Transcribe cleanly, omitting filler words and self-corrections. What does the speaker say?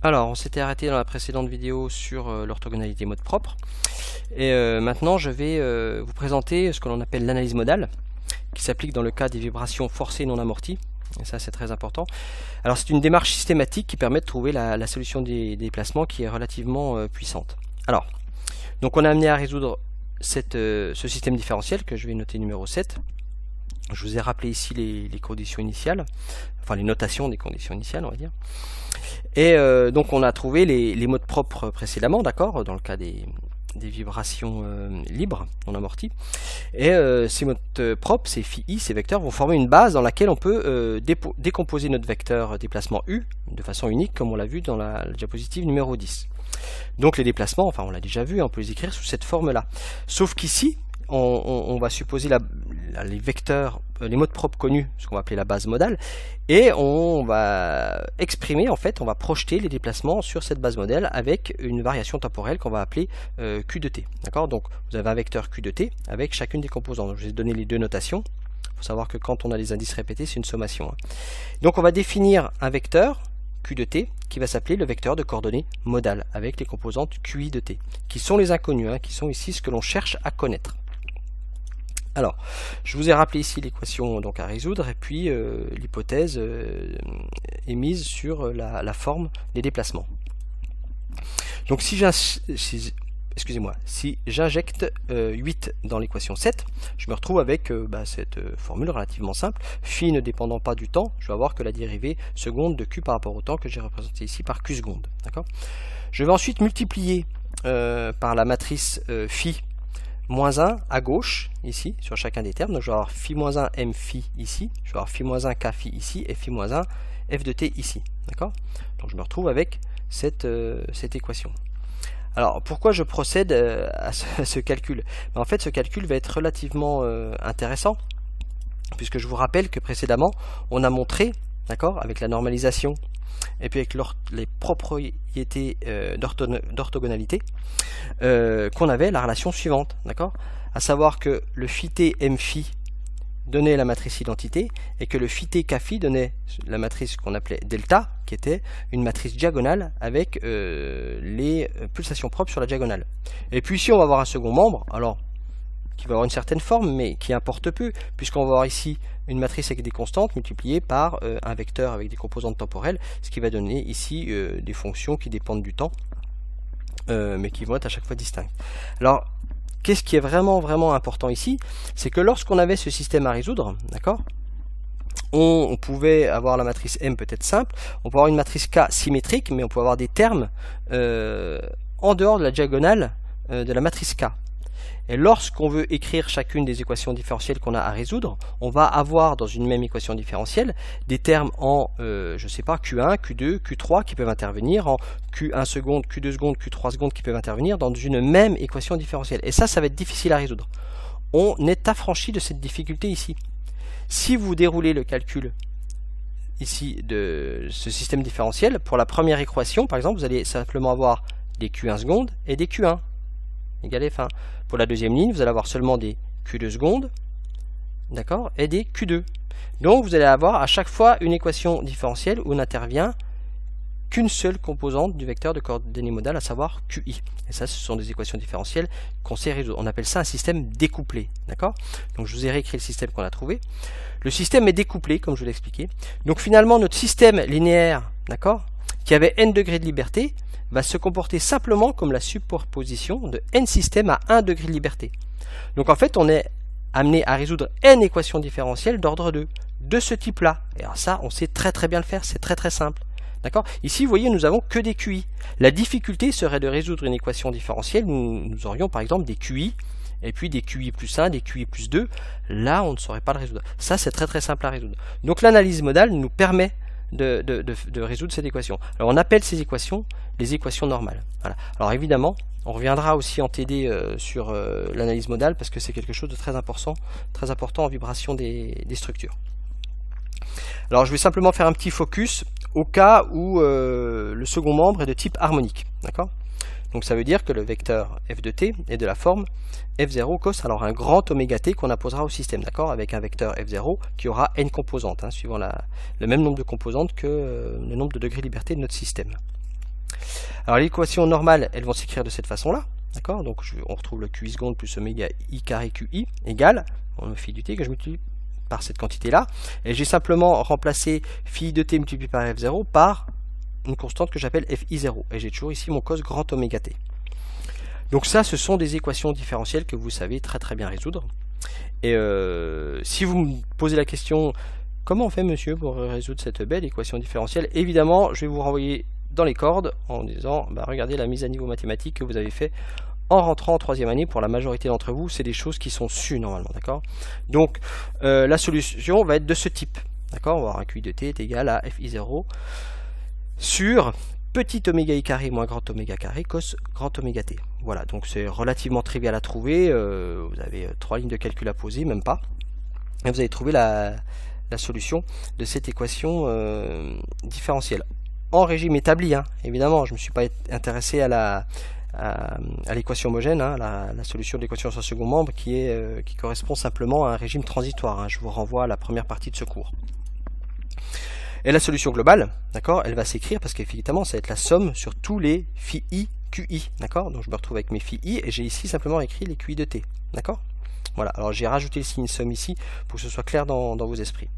Alors, on s'était arrêté dans la précédente vidéo sur l'orthogonalité mode propre. Et maintenant, je vais vous présenter ce que l'on appelle l'analyse modale, qui s'applique dans le cas des vibrations forcées non amorties. Et ça, c'est très important. Alors, c'est une démarche systématique qui permet de trouver la solution des déplacements qui est relativement puissante. Alors, donc on a amené à résoudre ce système différentiel que je vais noter numéro 7. Je vous ai rappelé ici les conditions initiales, enfin les notations des conditions initiales, on va dire. Et donc on a trouvé les modes propres précédemment, d'accord, dans le cas des vibrations libres, non amorties. Et ces modes propres, ces phi, ces vecteurs, vont former une base dans laquelle on peut décomposer notre vecteur déplacement U de façon unique, comme on l'a vu dans la diapositive numéro 10. Donc les déplacements, enfin on l'a déjà vu, on peut les écrire sous cette forme-là. Sauf qu'ici, on va supposer les vecteurs, les modes propres connus, ce qu'on va appeler la base modale, et on va exprimer, en fait, on va projeter les déplacements sur cette base modèle avec une variation temporelle qu'on va appeler Q de t. D'accord? Donc vous avez un vecteur Q de t avec chacune des composantes. Donc, je vais donner les deux notations. Il faut savoir que quand on a des indices répétés, c'est une sommation. Donc on va définir un vecteur Q de t qui va s'appeler le vecteur de coordonnées modales avec les composantes QI de t, qui sont les inconnus, qui sont ici ce que l'on cherche à connaître. Alors, je vous ai rappelé ici l'équation donc à résoudre et puis l'hypothèse émise sur la forme des déplacements. Donc si j'injecte 8 dans l'équation 7, je me retrouve avec cette formule relativement simple. Phi ne dépendant pas du temps, je vais avoir que la dérivée seconde de Q par rapport au temps que j'ai représenté ici par Q seconde. Je vais ensuite multiplier par la matrice phi moins 1 à gauche, ici, sur chacun des termes. Donc je vais avoir phi moins 1 m phi ici, je vais avoir phi moins 1 k phi ici, et phi moins 1 f de t ici. D'accord? Donc je me retrouve avec cette équation. Alors pourquoi je procède à ce calcul? En fait, ce calcul va être relativement intéressant, puisque je vous rappelle que précédemment, on a montré, d'accord, avec la normalisation, et puis avec les propriétés d'orthogonalité, qu'on avait la relation suivante, d'accord, à savoir que le phi t m phi donnait la matrice identité et que le phi t k phi donnait la matrice qu'on appelait delta, qui était une matrice diagonale avec les pulsations propres sur la diagonale. Et puis ici on va avoir un second membre, alors qui va avoir une certaine forme, mais qui importe peu, puisqu'on va avoir ici une matrice avec des constantes multipliées par un vecteur avec des composantes temporelles, ce qui va donner ici des fonctions qui dépendent du temps, mais qui vont être à chaque fois distinctes. Alors, qu'est-ce qui est vraiment important ici? C'est que lorsqu'on avait ce système à résoudre, d'accord, on pouvait avoir la matrice M peut-être simple, on peut avoir une matrice K symétrique, mais on peut avoir des termes en dehors de la diagonale de la matrice K. Et lorsqu'on veut écrire chacune des équations différentielles qu'on a à résoudre, on va avoir dans une même équation différentielle des termes en, je sais pas, Q1, Q2, Q3 qui peuvent intervenir, en Q1 seconde, Q2 seconde, Q3 seconde qui peuvent intervenir dans une même équation différentielle. Et ça va être difficile à résoudre. On est affranchi de cette difficulté ici. Si vous déroulez le calcul ici de ce système différentiel, pour la première équation, par exemple, vous allez simplement avoir des Q1 secondes et des Q1. Égalé fin. Pour la deuxième ligne, vous allez avoir seulement des Q2 secondes, d'accord, et des Q2. Donc vous allez avoir à chaque fois une équation différentielle où n'intervient qu'une seule composante du vecteur de coordonnées modales, à savoir QI. Et ça, ce sont des équations différentielles qu'on sait résoudre. On appelle ça un système découplé, d'accord. Donc je vous ai réécrit le système qu'on a trouvé. Le système est découplé, comme je vous l'ai expliqué. Donc finalement, notre système linéaire, d'accord, qui avait n degrés de liberté, va se comporter simplement comme la superposition de n systèmes à 1 degré de liberté. Donc en fait, on est amené à résoudre n équations différentielles d'ordre 2, de ce type-là. Et alors ça, on sait très bien le faire, c'est très simple. D'accord? Ici, vous voyez, nous avons que des QI. La difficulté serait de résoudre une équation différentielle. Nous aurions par exemple des QI, et puis des QI plus 1, des QI plus 2. Là, on ne saurait pas le résoudre. Ça, c'est très simple à résoudre. Donc l'analyse modale nous permet de résoudre cette équation. Alors on appelle ces équations les équations normales. Voilà. Alors évidemment, on reviendra aussi en TD sur l'analyse modale parce que c'est quelque chose de très important en vibration des structures. Alors je vais simplement faire un petit focus au cas où le second membre est de type harmonique. D'accord ? Donc ça veut dire que le vecteur f de t est de la forme f0 cos, alors un grand oméga t qu'on apposera au système, d'accord, avec un vecteur f0 qui aura n composantes, suivant le même nombre de composantes que le nombre de degrés de liberté de notre système. Alors les équations normales, elles vont s'écrire de cette façon-là, d'accord? Donc on retrouve le QI seconde plus oméga I carré QI égale, on phi du t que je multiplie par cette quantité-là, et j'ai simplement remplacé phi de t multiplié par f0 par une constante que j'appelle fi0, et j'ai toujours ici mon cos grand oméga t. Donc ça, ce sont des équations différentielles que vous savez très bien résoudre. Et si vous me posez la question, comment on fait monsieur pour résoudre cette belle équation différentielle, évidemment, je vais vous renvoyer dans les cordes en disant, bah, regardez la mise à niveau mathématique que vous avez fait en rentrant en troisième année. Pour la majorité d'entre vous, c'est des choses qui sont sues normalement, d'accord? Donc la solution va être de ce type, d'accord? On va avoir un QI de t est égal à fi0 sur petit oméga i carré moins grand oméga carré cos grand oméga t. Voilà, donc c'est relativement trivial à trouver, vous avez 3 lignes de calcul à poser, même pas, et vous allez trouver la solution de cette équation différentielle. En régime établi, hein, évidemment, je ne me suis pas intéressé à l'équation homogène, hein, la solution de l'équation sans second membre qui correspond simplement à un régime transitoire, hein. Je vous renvoie à la première partie de ce cours. Et la solution globale, d'accord, elle va s'écrire parce qu'effectivement, ça va être la somme sur tous les phi i QI, d'accord? Donc je me retrouve avec mes phi i et j'ai ici simplement écrit les QI de t, d'accord? Voilà, alors j'ai rajouté le signe somme ici pour que ce soit clair dans vos esprits.